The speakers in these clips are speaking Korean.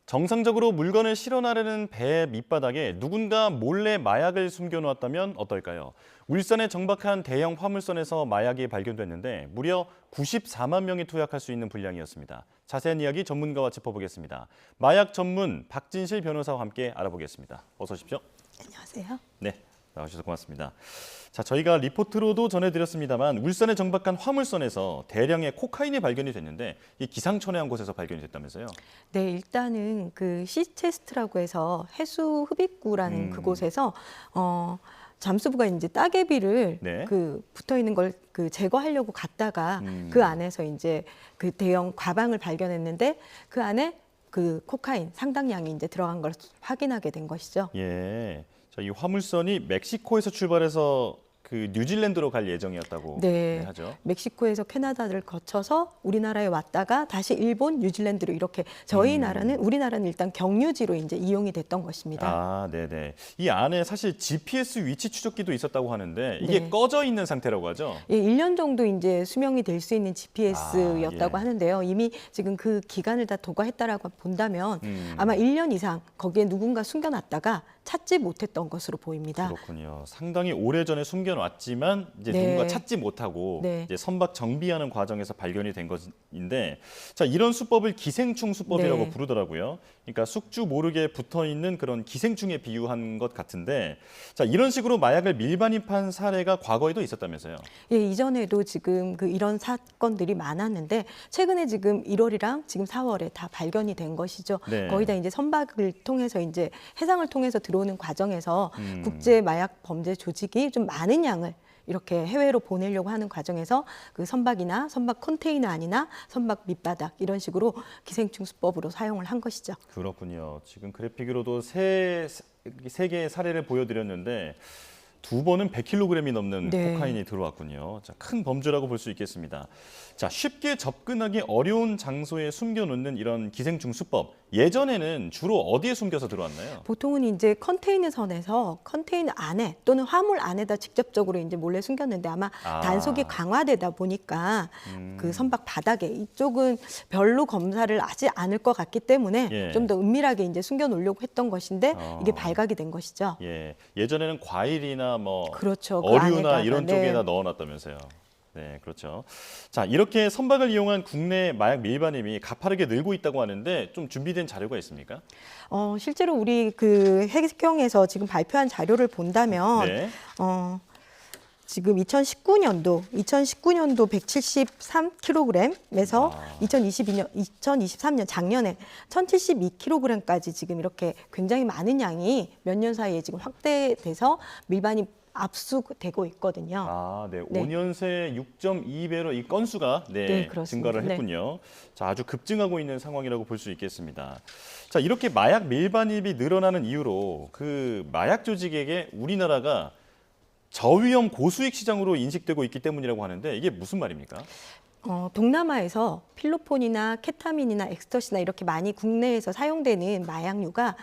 정상적으로 물건을 실어나르는 배 밑바닥에 누군가 몰래 마약을 숨겨놓았다면 어떨까요? 울산의 정박한 대형 화물선에서 마약이 발견됐는데 무려 94만 명이 투약할 수 있는 분량이었습니다. 자세한 이야기 전문가와 짚어보겠습니다. 마약 전문 박진실 변호사와 함께 알아보겠습니다. 어서 오십시오. 안녕하세요. 네, 나와주셔서 고맙습니다. 자, 저희가 리포트로도 전해드렸습니다만 울산에 정박한 화물선에서 대량의 코카인이 발견이 됐는데 이 기상천외한 곳에서 발견이 됐다면서요? 네, 일단은 그 시체스트라고 해서 해수 흡입구라는 그곳에서 잠수부가 이제 따개비를 네. 그 붙어 있는 걸 그 제거하려고 갔다가 그 안에서 이제 그 대형 가방을 발견했는데 그 안에 그 코카인 상당량이 이제 들어간 걸 확인하게 된 것이죠. 예. 자, 이 화물선이 멕시코에서 출발해서 그 뉴질랜드로 갈 예정이었다고 네, 하죠. 멕시코에서 캐나다를 거쳐서 우리나라에 왔다가 다시 일본, 뉴질랜드로 이렇게 우리나라는 일단 경유지로 이제 이용이 됐던 것입니다. 아, 네네. 이 안에 사실 GPS 위치 추적기도 있었다고 하는데 이게 네. 꺼져 있는 상태라고 하죠. 예, 1년 정도 이제 수명이 될 수 있는 GPS였다고 예. 하는데요. 이미 지금 그 기간을 다 도과했다라고 본다면 아마 1년 이상 거기에 누군가 숨겨놨다가 찾지 못했던 것으로 보입니다. 그렇군요. 상당히 오래전에 숨겨놨지만 이제 네. 누군가 찾지 못하고 네. 이제 선박 정비하는 과정에서 발견이 된 것인데, 자, 이런 수법을 기생충 수법이라고 네. 부르더라고요. 그러니까 숙주 모르게 붙어 있는 그런 기생충에 비유한 것 같은데, 자, 이런 식으로 마약을 밀반입한 사례가 과거에도 있었다면서요? 예, 이전에도 지금 그 이런 사건들이 많았는데 최근에 지금 1월이랑 지금 4월에 다 발견이 된 것이죠. 네. 거의 다 이제 선박을 통해서 이제 해상을 통해서 들어오는 과정에서 국제 마약 범죄 조직이 좀 많은 양을 이렇게 해외로 보내려고 하는 과정에서 그 선박이나 선박 컨테이너 안이나 선박 밑바닥 이런 식으로 기생충 수법으로 사용을 한 것이죠. 그렇군요. 지금 그래픽으로도 세 개의 사례를 보여드렸는데 두 번은 100kg이 넘는 네. 코카인이 들어왔군요. 자, 큰 범죄라고 볼 수 있겠습니다. 자, 쉽게 접근하기 어려운 장소에 숨겨놓는 이런 기생충 수법. 예전에는 주로 어디에 숨겨서 들어왔나요? 보통은 이제 컨테이너 선에서 컨테이너 안에 또는 화물 안에다 직접적으로 이제 몰래 숨겼는데 아마 단속이 강화되다 보니까 그 선박 바닥에 이쪽은 별로 검사를 하지 않을 것 같기 때문에 예. 좀 더 은밀하게 이제 숨겨 놓으려고 했던 것인데 이게 발각이 된 것이죠. 예, 예전에는 과일이나 뭐 그렇죠. 그 어류나 안에다가, 이런 네. 쪽에다 넣어놨다면서요. 네, 그렇죠. 자, 이렇게 선박을 이용한 국내 마약 밀반입이 가파르게 늘고 있다고 하는데 좀 준비된 자료가 있습니까? 실제로 우리 그 해경에서 지금 발표한 자료를 본다면 네. 지금 2019년도 173kg에서 2023년 작년에 1072kg까지 지금 이렇게 굉장히 많은 양이 몇 년 사이에 지금 확대돼서 밀반이 압수되고 있거든요. 아, 네. 네. 5년 새 6.2배로 이 건수가 네, 그렇습니다. 증가를 했군요. 자, 아주 급증하고 있는 상황이라고 볼 수 있겠습니다. 자, 이렇게 마약 밀반입이 늘어나는 이유로 그 마약 조직에게 우리나라가 저위험 고수익 시장으로 인식되고 있기 때문이라고 하는데 이게 무슨 말입니까? 동남아에서 필로폰이나 케타민이나 엑스터시나 이렇게 많이 국내에서 사용되는 마약류가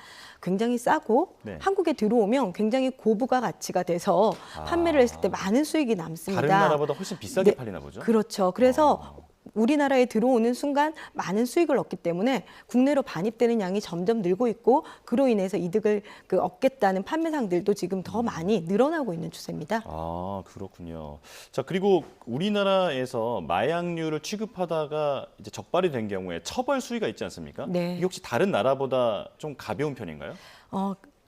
굉장히 싸고 네. 한국에 들어오면 굉장히 고부가 가치가 돼서 판매를 했을 때 많은 수익이 남습니다. 다른 나라보다 훨씬 비싸게 네, 팔리나 보죠? 그렇죠. 그래서 우리나라에 들어오는 순간 많은 수익을 얻기 때문에 국내로 반입되는 양이 점점 늘고 있고 그로 인해서 이득을 얻겠다는 판매상들도 지금 더 많이 늘어나고 있는 추세입니다. 아, 그렇군요. 자, 그리고 우리나라에서 마약류를 취급하다가 이제 적발이 된 경우에 처벌 수위가 있지 않습니까? 네. 이게 혹시 다른 나라보다 좀 가벼운 편인가요?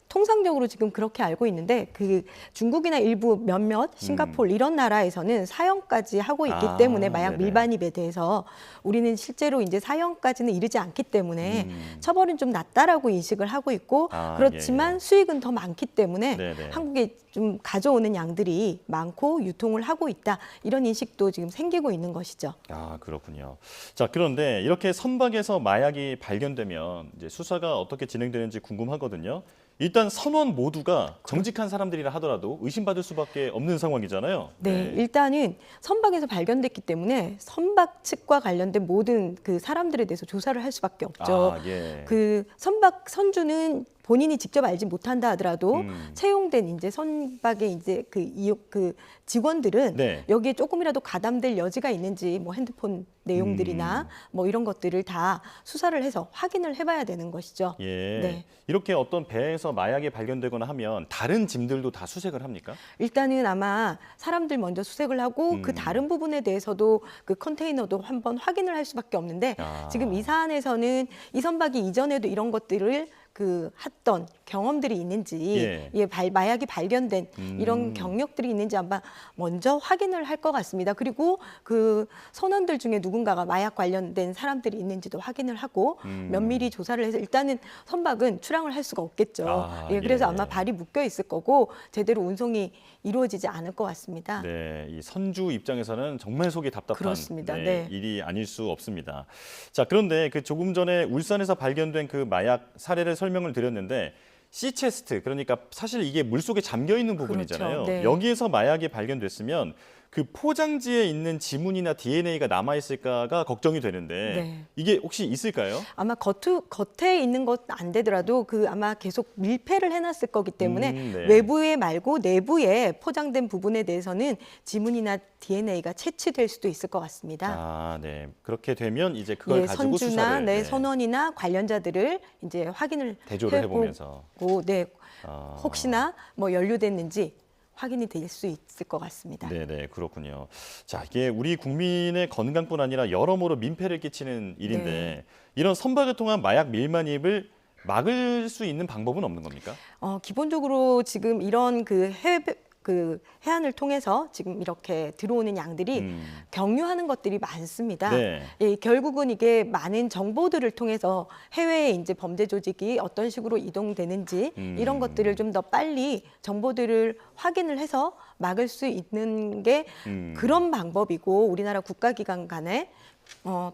통상적으로 지금 그렇게 알고 있는데 그 중국이나 일부 몇몇 싱가포르 이런 나라에서는 사형까지 하고 있기 때문에 마약 네네. 밀반입에 대해서 우리는 실제로 이제 사형까지는 이르지 않기 때문에 처벌은 좀 낮다라고 인식을 하고 있고 그렇지만 예. 수익은 더 많기 때문에 네네. 한국에 좀 가져오는 양들이 많고 유통을 하고 있다 이런 인식도 지금 생기고 있는 것이죠. 아, 그렇군요. 자, 그런데 이렇게 선박에서 마약이 발견되면 이제 수사가 어떻게 진행되는지 궁금하거든요. 일단 선원 모두가 정직한 사람들이라 하더라도 의심받을 수밖에 없는 상황이잖아요. 네, 일단은 선박에서 발견됐기 때문에 선박 측과 관련된 모든 그 사람들에 대해서 조사를 할 수밖에 없죠. 아, 예. 그 선박 선주는 본인이 직접 알지 못한다 하더라도 채용된 이제 선박의 이제 그 직원들은 네. 여기에 조금이라도 가담될 여지가 있는지 뭐 핸드폰 내용들이나 뭐 이런 것들을 다 수사를 해서 확인을 해봐야 되는 것이죠. 예. 네. 이렇게 어떤 배에서 마약이 발견되거나 하면 다른 짐들도 다 수색을 합니까? 일단은 아마 사람들 먼저 수색을 하고 그 다른 부분에 대해서도 그 컨테이너도 한번 확인을 할 수밖에 없는데 아. 지금 이 사안에서는 이 선박이 이전에도 이런 것들을 그 했던 경험들이 있는지 예. 마약이 발견된 이런 경력들이 있는지 아마 먼저 확인을 할 것 같습니다. 그리고 그 선원들 중에 누군가가 마약 관련된 사람들이 있는지도 확인을 하고 면밀히 조사를 해서 일단은 선박은 출항을 할 수가 없겠죠. 아, 그래서 예. 아마 발이 묶여 있을 거고 제대로 운송이 이루어지지 않을 것 같습니다. 네, 이 선주 입장에서는 정말 속이 답답한 그렇습니다. 네. 일이 아닐 수 없습니다. 자, 그런데 그 조금 전에 울산에서 발견된 그 마약 사례를 설명을 드렸는데 시체스트, 그러니까 사실 이게 물속에 잠겨 있는 부분이잖아요. 그렇죠. 네. 여기에서 마약이 발견됐으면 그 포장지에 있는 지문이나 DNA가 남아 있을까가 걱정이 되는데 네. 이게 혹시 있을까요? 아마 겉에 있는 것 안 되더라도 그 아마 계속 밀폐를 해놨을 거기 때문에 네. 외부에 말고 내부에 포장된 부분에 대해서는 지문이나 DNA가 채취될 수도 있을 것 같습니다. 아, 네. 그렇게 되면 이제 그걸 예, 가지고 선주나 수사를 네, 선원이나 관련자들을 이제 확인을 대조를 해보면서. 네, 아. 혹시나 뭐 연루됐는지 확인이 될 수 있을 것 같습니다. 네네, 그렇군요. 자, 이게 우리 국민의 건강뿐 아니라 여러모로 민폐를 끼치는 일인데 네. 이런 선박을 통한 마약 밀반입을 막을 수 있는 방법은 없는 겁니까? 기본적으로 지금 이런 그 해안을 통해서 지금 이렇게 들어오는 양들이 경유하는 것들이 많습니다. 네. 예, 결국은 이게 많은 정보들을 통해서 해외에 이제 범죄 조직이 어떤 식으로 이동되는지 이런 것들을 좀 더 빨리 정보들을 확인을 해서 막을 수 있는 게 그런 방법이고 우리나라 국가기관 간에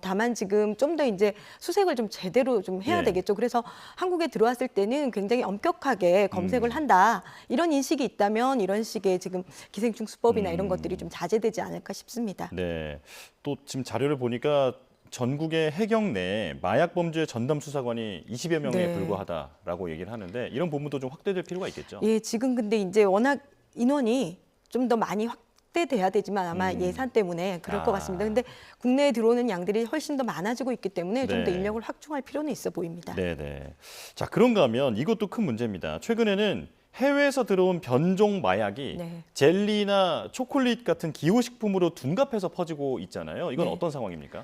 다만 지금 좀 더 이제 수색을 좀 제대로 좀 해야 예. 되겠죠. 그래서 한국에 들어왔을 때는 굉장히 엄격하게 검색을 한다. 이런 인식이 있다면 이런 식의 지금 기생충 수법이나 이런 것들이 좀 자제되지 않을까 싶습니다. 네. 또 지금 자료를 보니까 전국의 해경 내 마약 범죄 전담 수사관이 20여 명에 네. 불과하다라고 얘기를 하는데 이런 부분도 좀 확대될 필요가 있겠죠. 예, 지금 근데 이제 워낙 인원이 좀 더 많이 확대돼야 되지만 아마 예산 때문에 그럴 것 같습니다. 근데 국내에 들어오는 양들이 훨씬 더 많아지고 있기 때문에 좀 더 네. 인력을 확충할 필요는 있어 보입니다. 네네. 자, 그런가 하면 이것도 큰 문제입니다. 최근에는 해외에서 들어온 변종 마약이 네. 젤리나 초콜릿 같은 기호식품으로 둔갑해서 퍼지고 있잖아요. 이건 네. 어떤 상황입니까?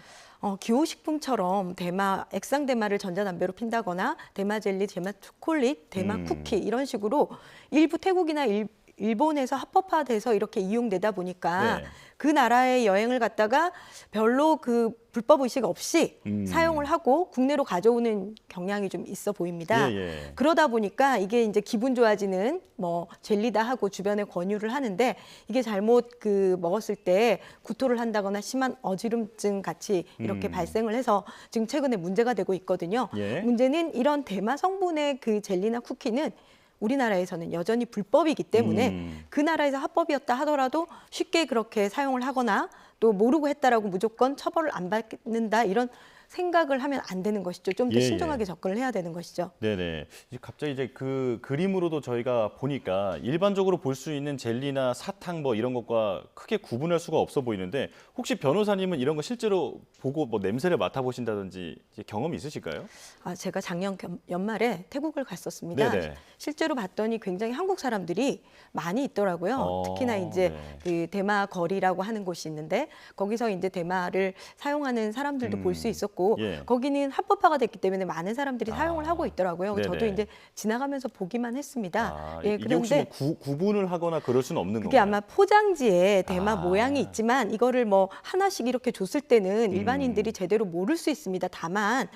기호식품처럼 액상대마를 전자담배로 핀다거나 대마 젤리, 대마 초콜릿, 대마 쿠키 이런 식으로 일부 태국이나 일본에서 합법화돼서 이렇게 이용되다 보니까 네. 그 나라에 여행을 갔다가 별로 그 불법 의식 없이 사용을 하고 국내로 가져오는 경향이 좀 있어 보입니다. 예. 그러다 보니까 이게 이제 기분 좋아지는 뭐 젤리다 하고 주변에 권유를 하는데 이게 잘못 그 먹었을 때 구토를 한다거나 심한 어지럼증 같이 이렇게 발생을 해서 지금 최근에 문제가 되고 있거든요. 예. 문제는 이런 대마 성분의 그 젤리나 쿠키는 우리나라에서는 여전히 불법이기 때문에 그 나라에서 합법이었다 하더라도 쉽게 그렇게 사용을 하거나 또 모르고 했다라고 무조건 처벌을 안 받는다 이런 생각을 하면 안 되는 것이죠. 좀 더 예, 신중하게 접근을 해야 되는 것이죠. 네네. 이제 갑자기 이제 그 그림으로도 저희가 보니까 일반적으로 볼 수 있는 젤리나 사탕 뭐 이런 것과 크게 구분할 수가 없어 보이는데 혹시 변호사님은 이런 거 실제로 보고 뭐 냄새를 맡아보신다든지 이제 경험이 있으실까요? 제가 작년 연말에 태국을 갔었습니다. 네네. 실제로 봤더니 굉장히 한국 사람들이 많이 있더라고요. 특히나 이제 네. 그 대마 거리라고 하는 곳이 있는데 거기서 이제 대마를 사용하는 사람들도 볼 수 있었고 예. 거기는 합법화가 됐기 때문에 많은 사람들이 사용을 하고 있더라고요. 네네. 저도 이제 지나가면서 보기만 했습니다. 이게 혹시 그런데 뭐 구분을 하거나 그럴 수는 없는 그게 건가요? 아마 포장지에 대마 모양이 있지만 이거를 뭐 하나씩 이렇게 줬을 때는 일반인들이 제대로 모를 수 있습니다. 다만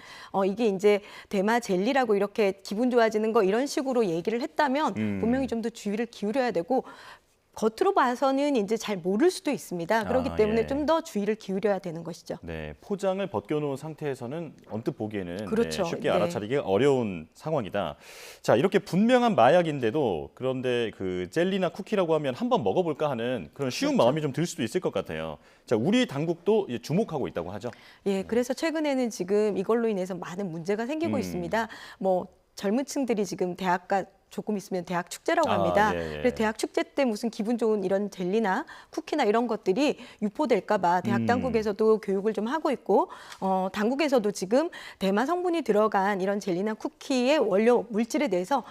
이게 이제 대마 젤리라고 이렇게 기분 좋아지는 거 이런 식으로 얘기를 했다면 분명히 좀 더 주의를 기울여야 되고 겉으로 봐서는 이제 잘 모를 수도 있습니다. 그렇기 때문에 예. 좀 더 주의를 기울여야 되는 것이죠. 네, 포장을 벗겨놓은 상태에서는 언뜻 보기에는 그렇죠. 쉽게 네. 알아차리기가 어려운 상황이다. 자, 이렇게 분명한 마약인데도 그런데 그 젤리나 쿠키라고 하면 한번 먹어볼까 하는 그런 쉬운 그렇죠. 마음이 좀 들 수도 있을 것 같아요. 자, 우리 당국도 이제 주목하고 있다고 하죠. 예, 그래서 최근에는 지금 이걸로 인해서 많은 문제가 생기고 있습니다. 뭐 젊은 층들이 지금 대학가 조금 있으면 대학 축제라고 합니다. 예, 예. 그래서 대학 축제 때 무슨 기분 좋은 이런 젤리나 쿠키나 이런 것들이 유포될까 봐 대학 당국에서도 교육을 좀 하고 있고 당국에서도 지금 대마 성분이 들어간 이런 젤리나 쿠키의 원료 물질에 대해서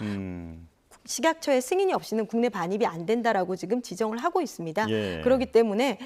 식약처의 승인이 없이는 국내 반입이 안 된다라고 지금 지정을 하고 있습니다. 예. 그렇기 때문에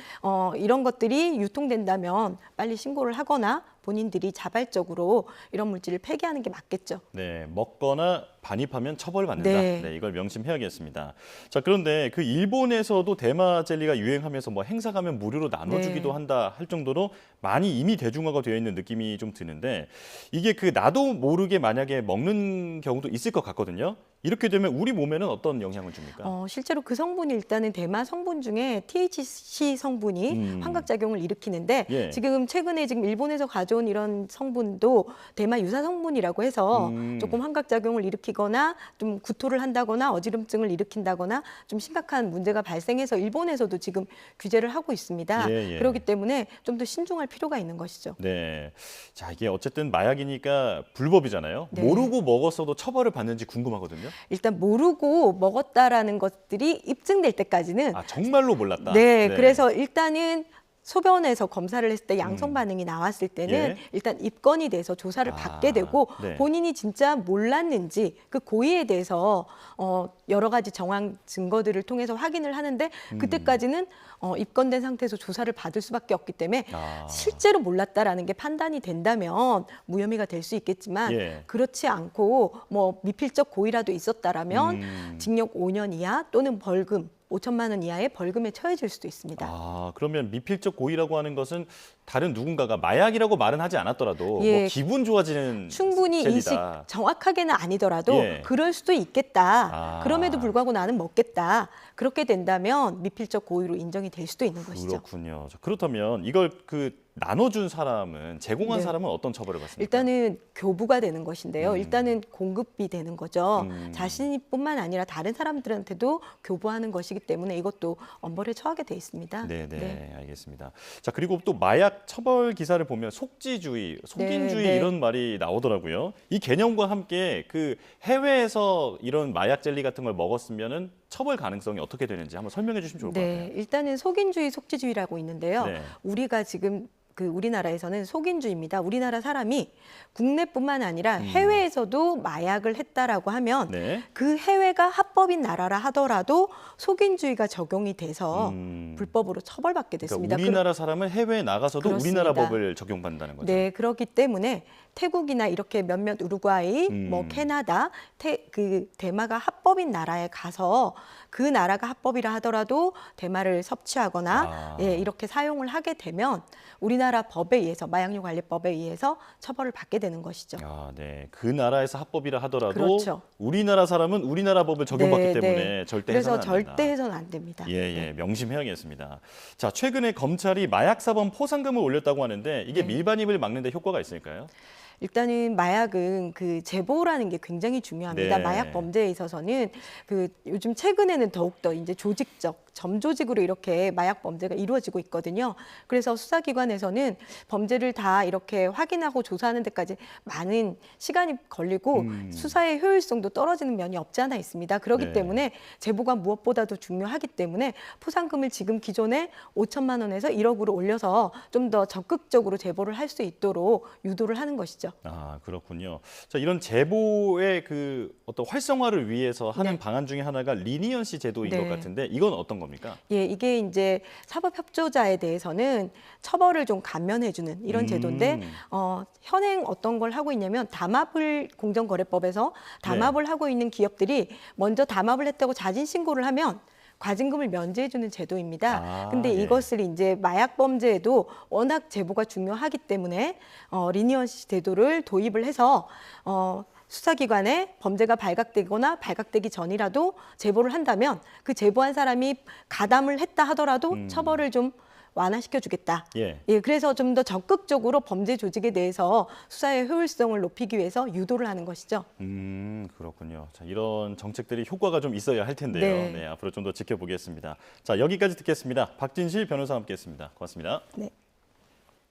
이런 것들이 유통된다면 빨리 신고를 하거나 본인들이 자발적으로 이런 물질을 폐기하는 게 맞겠죠. 네, 먹거나 반입하면 처벌받는다. 네. 네, 이걸 명심해야겠습니다. 자, 그런데 그 일본에서도 대마 젤리가 유행하면서 뭐 행사 가면 무료로 나눠주기도 네. 한다 할 정도로 많이 이미 대중화가 되어 있는 느낌이 좀 드는데 이게 그 나도 모르게 만약에 먹는 경우도 있을 것 같거든요. 이렇게 되면 우리 몸에는 어떤 영향을 줍니까? 실제로 그 성분이 일단은 대마 성분 중에 THC 성분이 환각작용을 일으키는데 예. 지금 최근에 지금 일본에서 가져온 이런 성분도 대마 유사 성분이라고 해서 조금 환각작용을 일으키거나 좀 구토를 한다거나 어지럼증을 일으킨다거나 좀 심각한 문제가 발생해서 일본에서도 지금 규제를 하고 있습니다. 예, 예. 그렇기 때문에 좀 더 신중할 필요가 있는 것이죠. 네. 자, 이게 어쨌든 마약이니까 불법이잖아요. 네. 모르고 먹었어도 처벌을 받는지 궁금하거든요. 일단 모르고 먹었다라는 것들이 입증될 때까지는 아, 정말로 몰랐다. 네, 그래서 일단은 소변에서 검사를 했을 때 양성 반응이 나왔을 때는 예. 일단 입건이 돼서 조사를 받게 되고 네. 본인이 진짜 몰랐는지 그 고의에 대해서 여러 가지 정황 증거들을 통해서 확인을 하는데 그때까지는 입건된 상태에서 조사를 받을 수밖에 없기 때문에 실제로 몰랐다라는 게 판단이 된다면 무혐의가 될 수 있겠지만 예. 그렇지 않고 뭐 미필적 고의라도 있었다라면 징역 5년 이하 또는 벌금 5천만 원 이하의 벌금에 처해질 수도 있습니다. 아, 그러면 미필적 고의라고 하는 것은 다른 누군가가 마약이라고 말은 하지 않았더라도 예. 뭐 기분 좋아지는 충분히 젤리다. 인식 정확하게는 아니더라도 예. 그럴 수도 있겠다. 아. 그럼에도 불구하고 나는 먹겠다. 그렇게 된다면 미필적 고의로 인정이 될 수도 있는 것이죠. 그렇군요. 자, 그렇다면 이걸 그 나눠준 사람은 제공한 네. 사람은 어떤 처벌을 받습니까? 일단은 교부가 되는 것인데요. 일단은 공급이 되는 거죠. 자신뿐만 아니라 다른 사람들한테도 교부하는 것이기 때문에 이것도 엄벌에 처하게 돼 있습니다. 네, 알겠습니다. 자, 그리고 또 마약 처벌 기사를 보면 속지주의, 속인주의 네. 이런 말이 나오더라고요. 이 개념과 함께 그 해외에서 이런 마약 젤리 같은 걸 먹었으면은 처벌 가능성이 어떻게 되는지 한번 설명해 주시면 좋을 것 같아요. 일단은 속인주의, 속지주의라고 있는데요. 네. 우리가 지금 우리나라에서는 속인주의입니다. 우리나라 사람이 국내뿐만 아니라 해외에서도 마약을 했다라고 하면 네. 그 해외가 합법인 나라라 하더라도 속인주의가 적용이 돼서 불법으로 처벌받게 됐습니다. 그러니까 우리나라 사람은 해외에 나가서도 그렇습니다. 우리나라 법을 적용받는다는 거죠. 네, 그렇기 때문에 태국이나 이렇게 몇몇 우루과이, 뭐 캐나다, 대마가 합법인 나라에 가서 그 나라가 합법이라 하더라도 대마를 섭취하거나 이렇게 사용을 하게 되면 우리나라 법에 의해서 마약류 관리법에 의해서 처벌을 받게 되는 것이죠. 아, 네. 그 나라에서 합법이라 하더라도 그렇죠. 우리나라 사람은 우리나라 법을 적용받기 때문에 절대 그래서 해서는 안 된다. 절대 해서는 안 됩니다. 예, 명심해야겠습니다. 자, 최근에 검찰이 마약 사범 포상금을 올렸다고 하는데 이게 밀반입을 막는 데 효과가 있을까요? 일단은 마약은 제보라는 게 굉장히 중요합니다. 네. 마약 범죄에 있어서는 요즘 최근에는 더욱더 이제 조직적, 점조직으로 이렇게 마약 범죄가 이루어지고 있거든요. 그래서 수사기관에서는 범죄를 다 이렇게 확인하고 조사하는 데까지 많은 시간이 걸리고 수사의 효율성도 떨어지는 면이 없지 않아 있습니다. 그렇기 네. 때문에 제보가 무엇보다도 중요하기 때문에 포상금을 지금 기존에 5천만 원에서 1억으로 올려서 좀 더 적극적으로 제보를 할 수 있도록 유도를 하는 것이죠. 아, 그렇군요. 자, 이런 제보의 그 어떤 활성화를 위해서 하는 방안 중에 하나가 리니언시 제도인 것 같은데 이건 어떤 겁니까? 예, 이게 이제 사법협조자에 대해서는 처벌을 좀 감면해주는 이런 제도인데 현행 어떤 걸 하고 있냐면 담합을 공정거래법에서 담합을 하고 있는 기업들이 먼저 담합을 했다고 자진 신고를 하면 과징금을 면제해주는 제도입니다. 근데 이것을 이제 마약 범죄에도 워낙 제보가 중요하기 때문에 리니언시 제도를 도입을 해서 수사기관에 범죄가 발각되거나 발각되기 전이라도 제보를 한다면 그 제보한 사람이 가담을 했다 하더라도 처벌을 좀 완화시켜주겠다. 그래서 좀 더 적극적으로 범죄 조직에 대해서 수사의 효율성을 높이기 위해서 유도를 하는 것이죠. 그렇군요. 자, 이런 정책들이 효과가 좀 있어야 할 텐데요. 네. 앞으로 좀 더 지켜보겠습니다. 자, 여기까지 듣겠습니다. 박진실 변호사와 함께했습니다. 고맙습니다. 네.